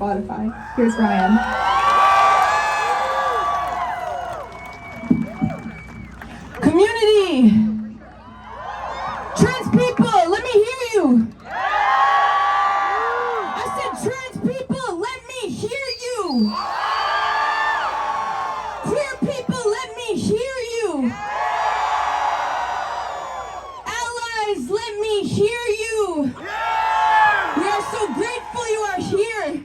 Spotify. Here's Ryan. Community! Trans people, let me hear you! I said trans people, let me hear you! Queer people, let me hear you! Allies, let me hear you! We are so grateful you are here!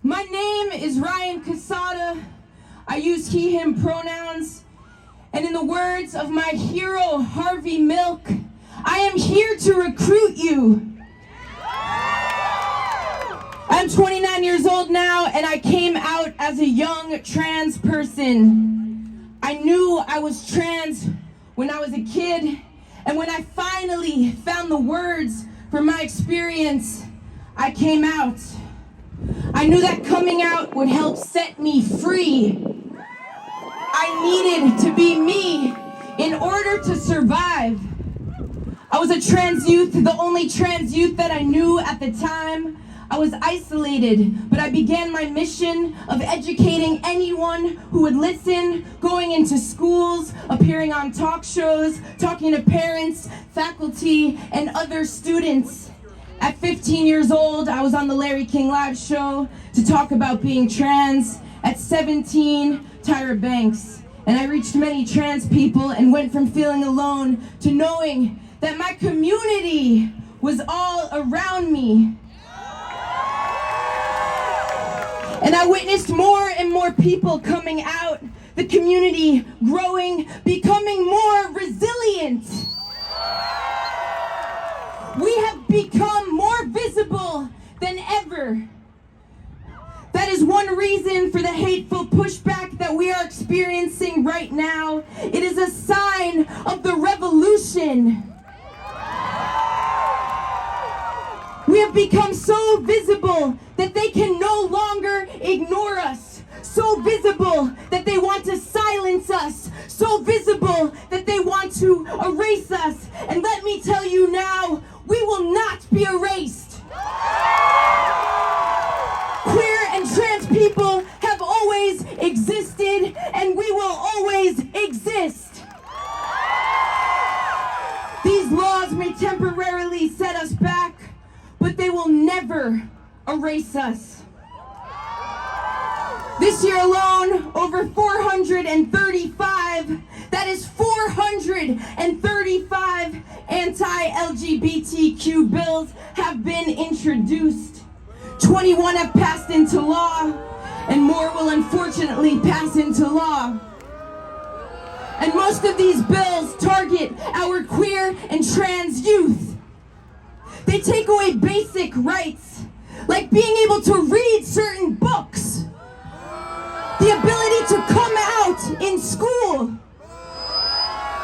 My name is Ryan Cassata. I use he, him pronouns. And in the words of my hero, Harvey Milk, I am here to recruit you. I'm 29 years old now, and I came out as a young trans person. I knew I was trans when I was a kid, and when I finally found the words for my experience, I came out. I knew that coming out would help set me free. I needed to be me in order to survive. I was a trans youth, the only trans youth that I knew at the time. I was isolated, but I began my mission of educating anyone who would listen, going into schools, appearing on talk shows, talking to parents, faculty, and other students. At 15 years old, I was on the Larry King Live show to talk about being trans. At 17, Tyra Banks. And I reached many trans people and went from feeling alone to knowing that my community was all around me. And I witnessed more and more people coming out, the community growing, becoming more resilient. We have become more visible than ever. That is one reason for the hateful pushback that we are experiencing right now. It is a sign of the revolution. We have become so visible that they can no longer ignore us. So visible that they want to silence us. So visible that they want to erase us. And let me tell you now, we will not be erased. Queer and trans people have always existed, and we will always exist. These laws may temporarily set us back, but they will never erase us. This year alone, over 435, that is 435 anti-LGBTQ bills have been introduced. 21 have passed into law, and more will unfortunately pass into law. And most of these bills target our queer and trans youth. They take away basic rights, like being able to read certain books, the ability to come out in school,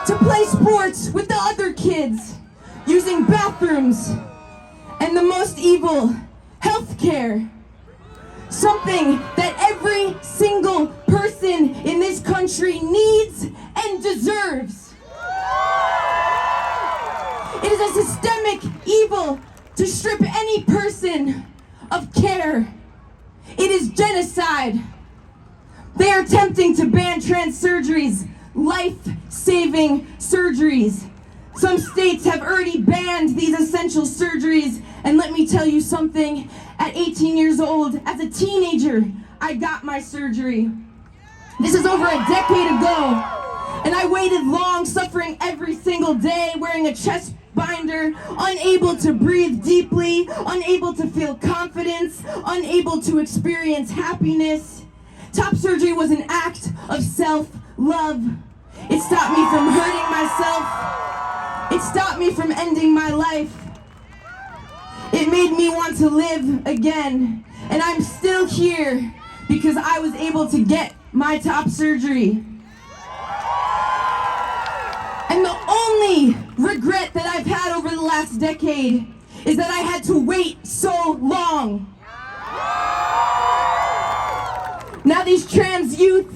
to play sports with the other kids, using bathrooms, and the most evil, healthcare. Something that every single person in this country needs and deserves. It is a systemic evil to strip any person of care. It is genocide. They are attempting to ban trans surgeries, life-saving surgeries. Some states have already banned these essential surgeries, and let me tell you something, at 18 years old, as a teenager, I got my surgery. This is over a decade ago, and I waited long, suffering every single day, wearing a chest binder, unable to breathe deeply, unable to feel confidence, unable to experience happiness. Top surgery was an act of self-love. It stopped me from hurting myself. It stopped me from ending my life. It made me want to live again. And I'm still here because I was able to get my top surgery. And the only regret that I've had over the last decade is that I had to wait so long. Now these trans youth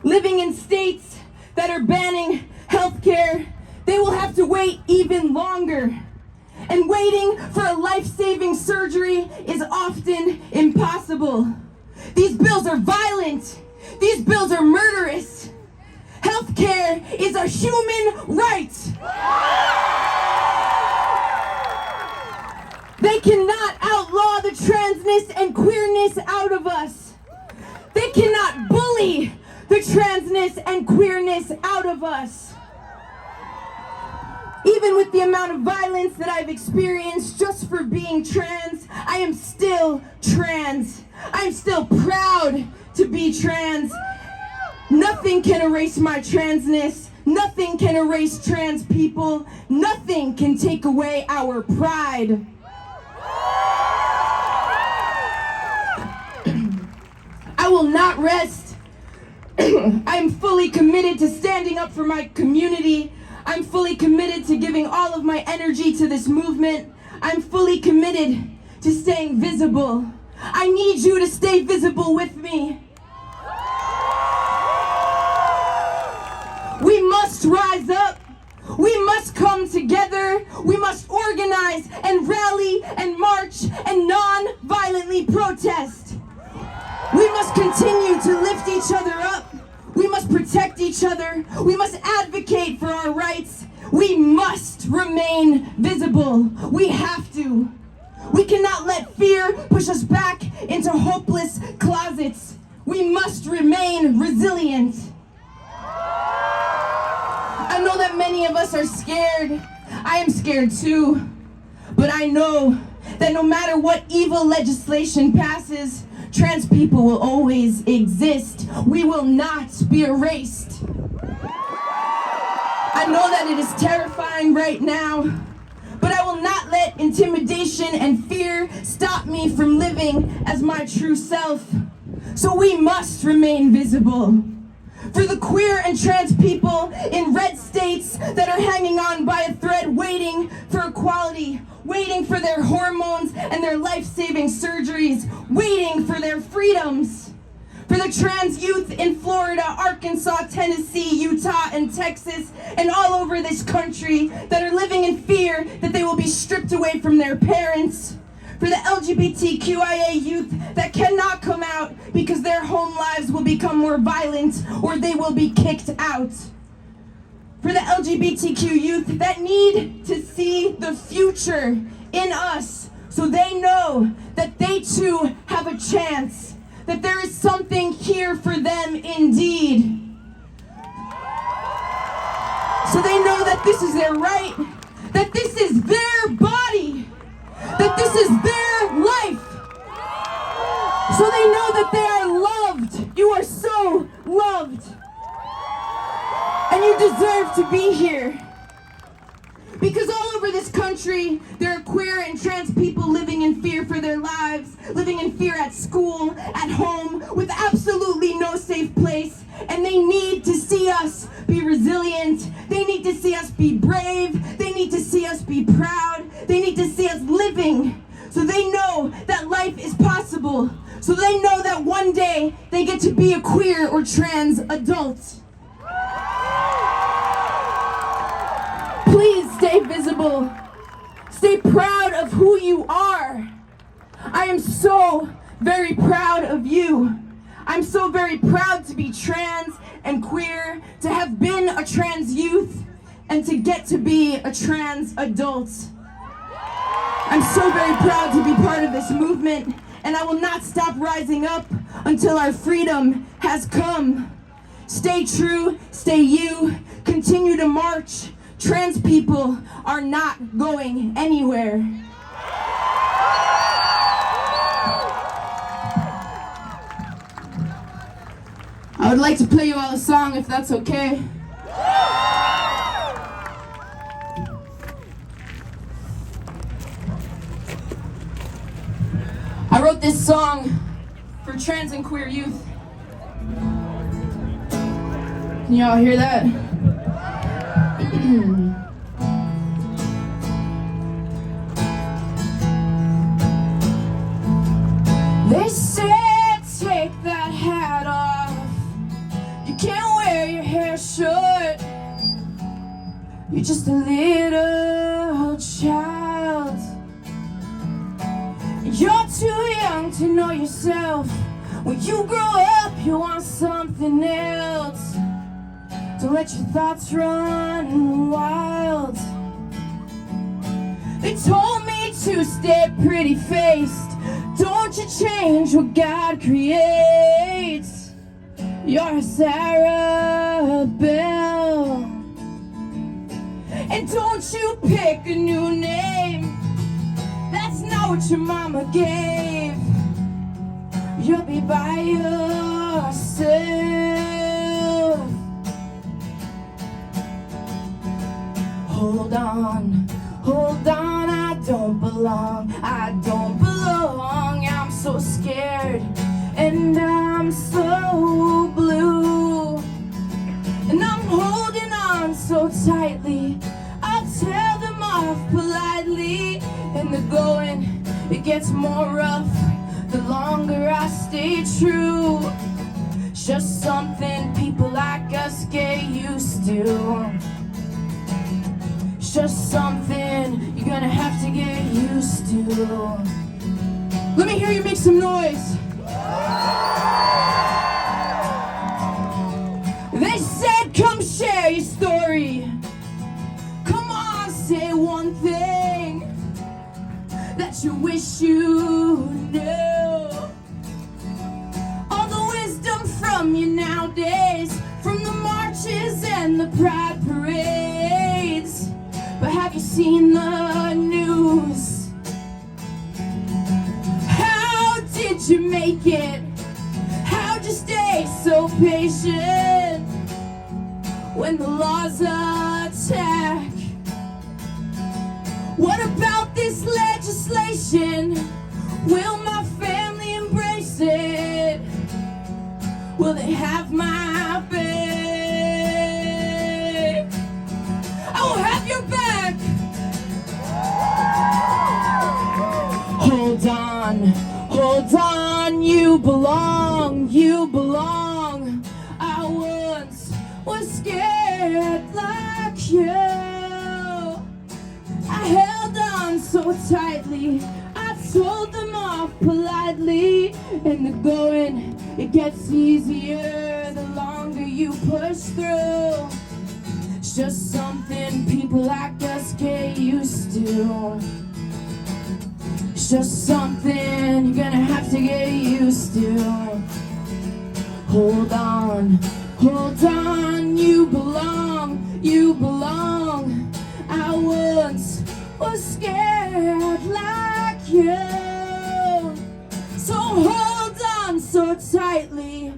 living in states that are banning healthcare, they will have to wait even longer. And waiting for a life-saving surgery is often impossible. impossible. These bills are violent. These bills are murderous. Healthcare is a human right. They cannot outlaw the transness and queerness out of us. They cannot bully the transness and queerness out of us. Even with the amount of violence that I've experienced just for being trans, I am still trans. I'm still proud to be trans. Nothing can erase my transness. Nothing can erase trans people. Nothing can take away our pride. I will not rest. I am fully committed to standing up for my community. I'm fully committed to giving all of my energy to this movement. I'm fully committed to staying visible. I need you to stay visible with me. We must rise up. We must come together. We must organize and rally and march and non-violently protest. We must continue to lift each other up. We must protect each other. We must advocate for our rights. We must remain visible. We have to. We cannot let fear push us back into hopeless closets. We must remain resilient. I know that many of us are scared. I am scared too. But I know that no matter what evil legislation passes, trans people will always exist. We will not be erased. I know that it is terrifying right now, but I will not let intimidation and fear stop me from living as my true self. So we must remain visible. For the queer and trans people in red states that are hanging on by a thread, waiting for equality, waiting for their hormones and their life-saving surgeries, waiting for their freedoms. For the trans youth in Florida, Arkansas, Tennessee, Utah, and Texas, and all over this country that are living in fear that they will be stripped away from their parents. For the LGBTQIA youth that cannot come out because their home lives will become more violent or they will be kicked out. For the LGBTQ youth that need to see the future in us so they know that they too have a chance, that there is something here for them indeed. So they know that this is their right, that this is their body, that this is their life. So they know that they are loved. You are so loved. And you deserve to be here. Because all over this country, there are queer and trans people living in fear for their lives, living in fear at school, at home, with absolutely no safe place. And they need to see us be resilient. They need to see us be brave. They need to see us be proud. They need to see us living. So they know that life is possible. So they know that one day they get to be a queer or trans adult. Please stay visible. Stay proud of who you are. I am so very proud of you. I'm so very proud to be trans and queer, to have been a trans youth, and to get to be a trans adult. I'm so very proud to be part of this movement, and I will not stop rising up until our freedom has come. Stay true, stay you, continue to march. Trans people are not going anywhere. I would like to play you all a song if that's okay. I wrote this song for trans and queer youth. Can y'all hear that? They said take that hat off. You can't wear your hair short. You're just a little child. You're too young to know yourself. When you grow up, you want something else. Don't let your thoughts run wild. They told me to stay pretty faced. Don't you change what God creates. You're a Sarah Bell. And don't you pick a new name. That's not what your mama gave. You'll be by yourself. Hold on, I don't belong. I don't belong. I'm so scared and I'm so blue. And I'm holding on so tightly. I'll tell them off politely. And the going, it gets more rough the longer I stay true. It's just something people like us get used to. It's just something you're gonna have to get used to. Let me hear you make some noise. They said come share your story. Come on, say one thing that you wish you knew. All the wisdom from you nowadays, from the marches and the pride parades. But have you seen the news? How did you make it? How'd you stay so patient when the laws attack? What about this legislation? Will my family embrace it? Will they have my back? I will have your back. Hold on, you belong, you belong. I once was scared like you. I held on so tightly, I told them off politely. And the going, it gets easier the longer you push through. It's just something people like us get used to. It's just something you're gonna have to get used to. Hold on, you belong, you belong. I once was scared like you. So hold on so tightly,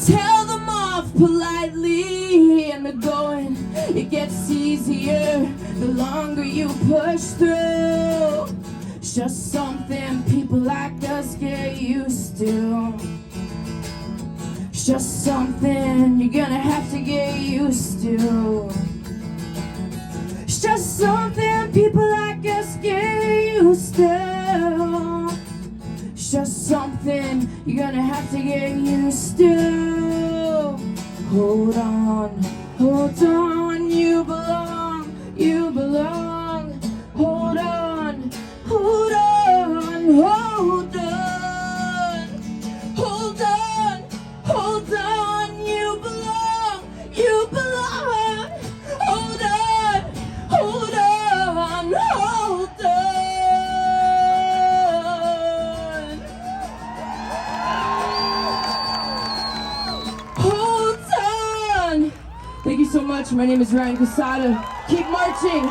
tell them off politely. And the going, it gets easier the longer you push through. It's just something people like us get used to. It's just something you're gonna have to get used to. It's just something people like us get used to. It's just something you're gonna have to get used to. Hold on, you belong, you belong. Hold on, hold on, hold on. Hold on, hold on, you belong, you belong. Hold on, hold on, hold on. Hold on. Thank you so much. My name is Cassata. Keep marching.